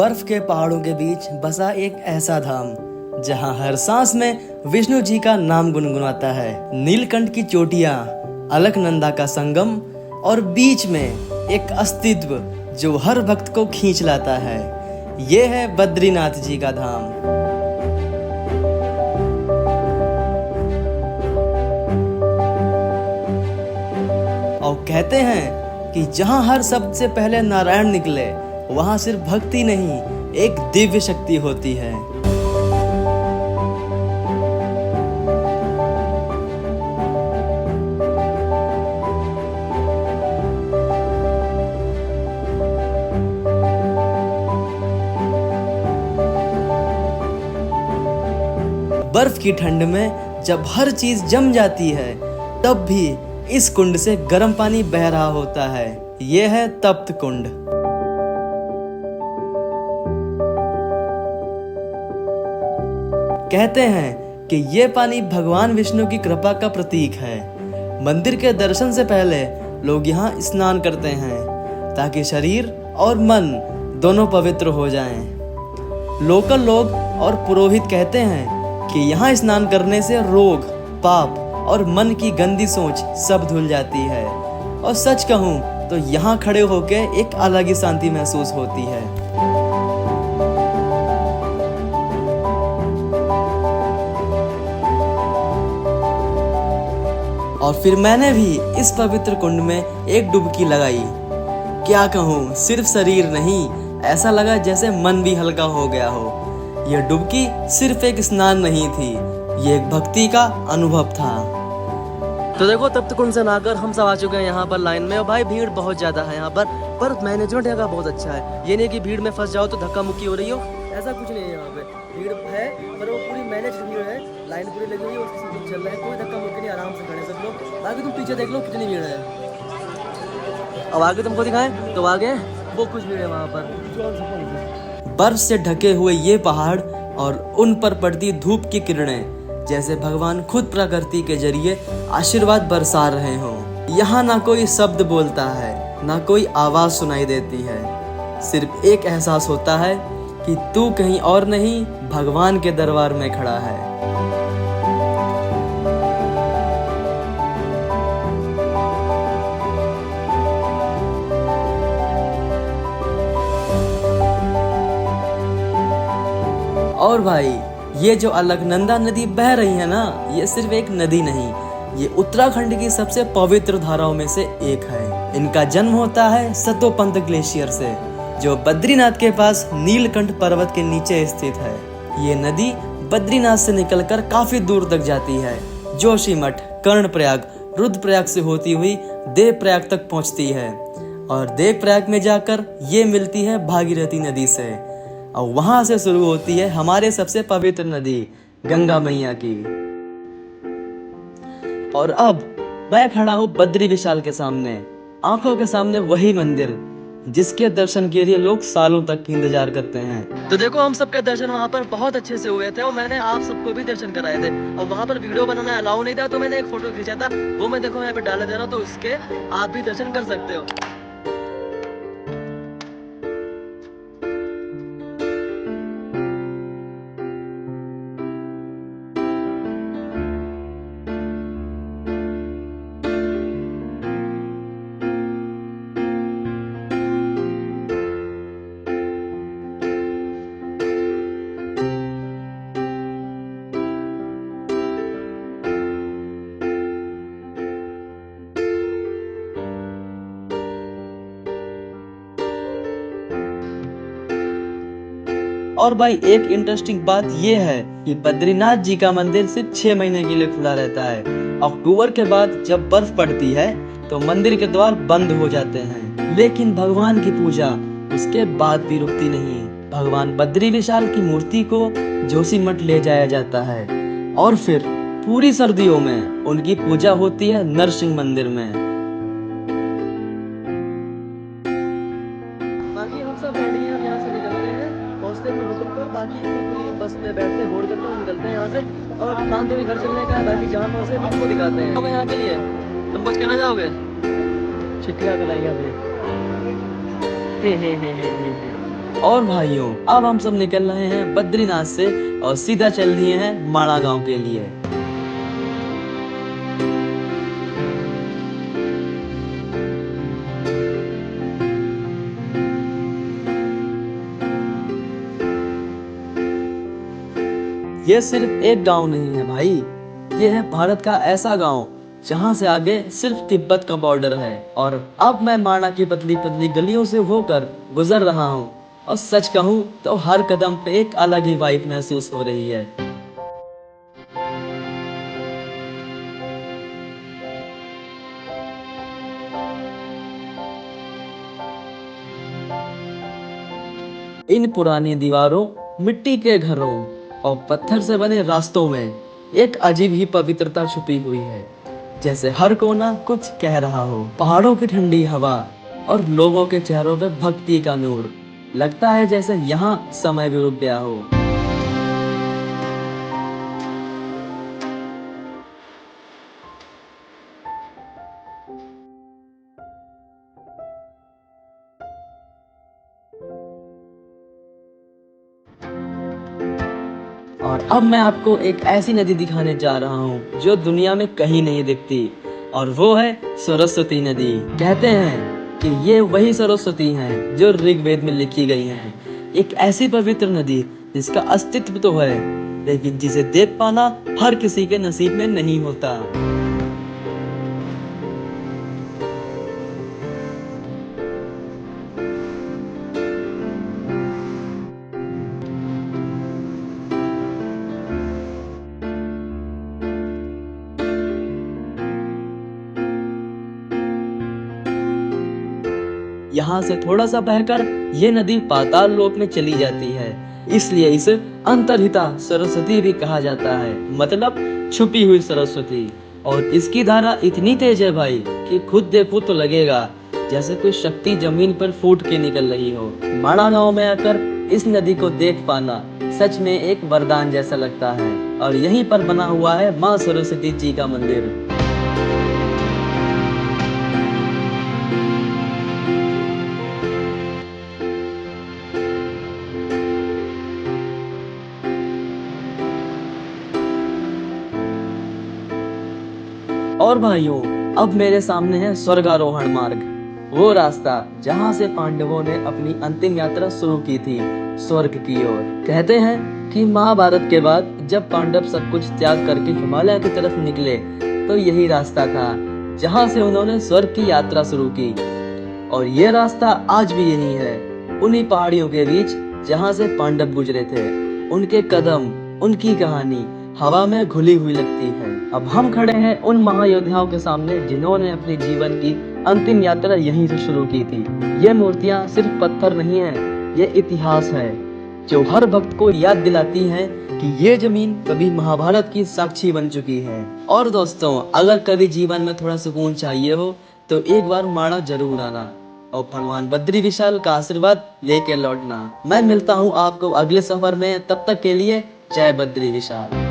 बर्फ के पहाड़ों के बीच बसा एक ऐसा धाम जहां हर सांस में विष्णु जी का नाम गुनगुनाता है। नीलकंठ की चोटियां, अलकनंदा का संगम और बीच में एक अस्तित्व जो हर भक्त को खींच लाता है। ये है बद्रीनाथ जी का धाम। और कहते हैं कि जहां हर शब्द से पहले नारायण निकले वहां सिर्फ भक्ति नहीं, एक दिव्य शक्ति होती है। बर्फ की ठंड में जब हर चीज जम जाती है तब भी इस कुंड से गर्म पानी बह रहा होता है। यह है तप्त कुंड। कहते हैं कि यह पानी भगवान विष्णु की कृपा का प्रतीक है। मंदिर के दर्शन से पहले लोग यहाँ स्नान करते हैं ताकि शरीर और मन दोनों पवित्र हो जाएं। लोकल लोग और पुरोहित कहते हैं कि यहाँ स्नान करने से रोग, पाप और मन की गंदी सोच सब धुल जाती है। और सच कहूँ तो यहाँ खड़े होके एक अलग ही शांति महसूस होती है। और फिर मैंने भी इस पवित्र कुंड में एक डुबकी लगाई। क्या कहूँ, सिर्फ शरीर नहीं, ऐसा लगा जैसे मन भी हल्का हो गया हो। यह डुबकी सिर्फ एक स्नान नहीं थी, ये एक भक्ति का अनुभव था। तो देखो, तप्त कुंड से नहाकर हम सब आ चुके हैं यहाँ पर लाइन में। और भाई भीड़ बहुत ज्यादा है यहाँ पर मैनेजमेंट यहाँ का बहुत अच्छा है। ये नहीं कि भीड़ में फंस जाओ तो धक्का मुक्की हो रही हो, ऐसा कुछ नहीं है। यहाँ पे भीड़ है पर वो पूरी मैनेज भीड़ है, लाइन पूरी लगी हुई है, उसके सब कुछ चल रहा है, कोई धक्का मुक्की नहीं, आराम से खड़े सब लोग। आगे तुम पीछे देख लो कितनी भीड़ है। अब आगे तुमको दिखाएं तो आगे वो कुछ भीड़ है वहाँ पर। बर्फ से ढके हुए ये पहाड़ और उन पर पड़ती धूप की किरणें जैसे भगवान खुद प्रकृति के जरिए आशीर्वाद बरसा रहे हों। यहाँ ना कोई शब्द बोलता है, ना कोई आवाज सुनाई देती है, सिर्फ एक एहसास होता है कि तू कहीं और नहीं, भगवान के दरबार में खड़ा है। और भाई, ये जो अलकनंदा नदी बह रही है ना, ये सिर्फ एक नदी नहीं, ये उत्तराखंड की सबसे पवित्र धाराओं में से एक है। इनका जन्म होता है सतोपंत ग्लेशियर से, जो बद्रीनाथ के पास नीलकंठ पर्वत के नीचे स्थित है। ये नदी बद्रीनाथ से निकलकर काफी दूर तक जाती है। जोशीमठ, कर्णप्रयाग, रुद्रप्रयाग से होती हुई देवप्रयाग तक पहुंचती है और देवप्रयाग में जाकर ये मिलती है भागीरथी नदी से। और वहां से शुरू होती है हमारे सबसे पवित्र नदी गंगा मैया की। और अब मैं खड़ा हूँ बद्री विशाल के सामने, आंखों के सामने वही मंदिर जिसके दर्शन के लिए लोग सालों तक इंतजार करते हैं। तो देखो, हम सबके दर्शन वहाँ पर बहुत अच्छे से हुए थे और मैंने आप सबको भी दर्शन कराए थे। और वहाँ पर वीडियो बनाना अलाउ नहीं था, तो मैंने एक फोटो खींचा था, वो मैं देखो यहाँ पे डाला दे रहा हूँ, तो उसके आप भी दर्शन कर सकते हो। और भाई, एक इंटरेस्टिंग बात यह है कि बद्रीनाथ जी का मंदिर सिर्फ 6 महीने के लिए खुला रहता है। अक्टूबर के बाद जब बर्फ पड़ती है तो मंदिर के द्वार बंद हो जाते हैं, लेकिन भगवान की पूजा उसके बाद भी रुकती नहीं। भगवान बद्री विशाल की मूर्ति को जोशीमठ ले जाया जाता है और फिर पूरी सर्दियों में उनकी पूजा होती है नरसिंह मंदिर में। बाकी हम सब रेडी हैं, यहाँ से निकल रहे हैं। हॉस्टल में रुककर बाकी पूरी बस में बैठते होड़ करते हैं, निकलते हैं यहाँ से। और शाम को भी घर चलने का है, बाकी जहाँ पहुँचे आपको दिखाते हैं। अब यहाँ के लिए तुम कुछ कहना चाहोगे? चिट्ठियाँ तो लाएंगे अभी। और भाइयों, अब हम सब निकल रहे हैं बद्रीनाथ से और सीधा चल दिए हैं माणा गांव के लिए। ये सिर्फ एक गांव नहीं है भाई, ये है भारत का ऐसा गांव जहां से आगे सिर्फ तिब्बत का बॉर्डर है। और अब मैं माणा की पतली पतली गलियों से होकर गुजर रहा हूँ और सच कहूँ तो हर कदम पे एक अलग ही वाइब महसूस हो रही है। इन पुरानी दीवारों, मिट्टी के घरों और पत्थर से बने रास्तों में एक अजीब ही पवित्रता छुपी हुई है, जैसे हर कोना कुछ कह रहा हो। पहाड़ों की ठंडी हवा और लोगों के चेहरों पे भक्ति का नूर, लगता है जैसे यहाँ समय भी रुक गया हो। और अब मैं आपको एक ऐसी नदी दिखाने जा रहा हूँ जो दुनिया में कहीं नहीं दिखती, और वो है सरस्वती नदी। कहते हैं कि ये वही सरस्वती है जो ऋग्वेद में लिखी गई है, एक ऐसी पवित्र नदी जिसका अस्तित्व तो है लेकिन जिसे देख पाना हर किसी के नसीब में नहीं होता। यहाँ से थोड़ा सा बहकर ये नदी पाताल लोक में चली जाती है, इसलिए इसे अंतर्हिता सरस्वती भी कहा जाता है, मतलब छुपी हुई सरस्वती। और इसकी धारा इतनी तेज है भाई कि खुद देखो तो लगेगा जैसे कोई शक्ति जमीन पर फूट के निकल रही हो। माणा गांव में आकर इस नदी को देख पाना सच में एक वरदान जैसा लगता है। और यहीं पर बना हुआ है माँ सरस्वती जी का मंदिर। और भाइयों, अब मेरे सामने है स्वर्गारोहण मार्ग, वो रास्ता जहाँ से पांडवों ने अपनी अंतिम यात्रा शुरू की थी, स्वर्ग की ओर। कहते हैं कि महाभारत के बाद जब पांडव सब कुछ त्याग करके हिमालय की तरफ निकले तो यही रास्ता था जहाँ से उन्होंने स्वर्ग की यात्रा शुरू की। और ये रास्ता आज भी यही है, उन्हीं पहाड़ियों के बीच जहाँ से पांडव गुजरे थे। उनके कदम, उनकी कहानी हवा में घुली हुई लगती है। अब हम खड़े हैं उन महायोद्धाओं के सामने जिन्होंने अपने जीवन की अंतिम यात्रा यहीं से शुरू की थी। ये मूर्तियां सिर्फ पत्थर नहीं है, ये इतिहास है जो हर भक्त को याद दिलाती है कि ये जमीन कभी महाभारत की साक्षी बन चुकी है। और दोस्तों, अगर कभी जीवन में थोड़ा सुकून चाहिए हो तो एक बार माणा जरूर आना और भगवान बद्री विशाल का आशीर्वाद लेके लौटना। मैं मिलता हूँ आपको अगले सफर में, तब तक के लिए जय बद्री विशाल।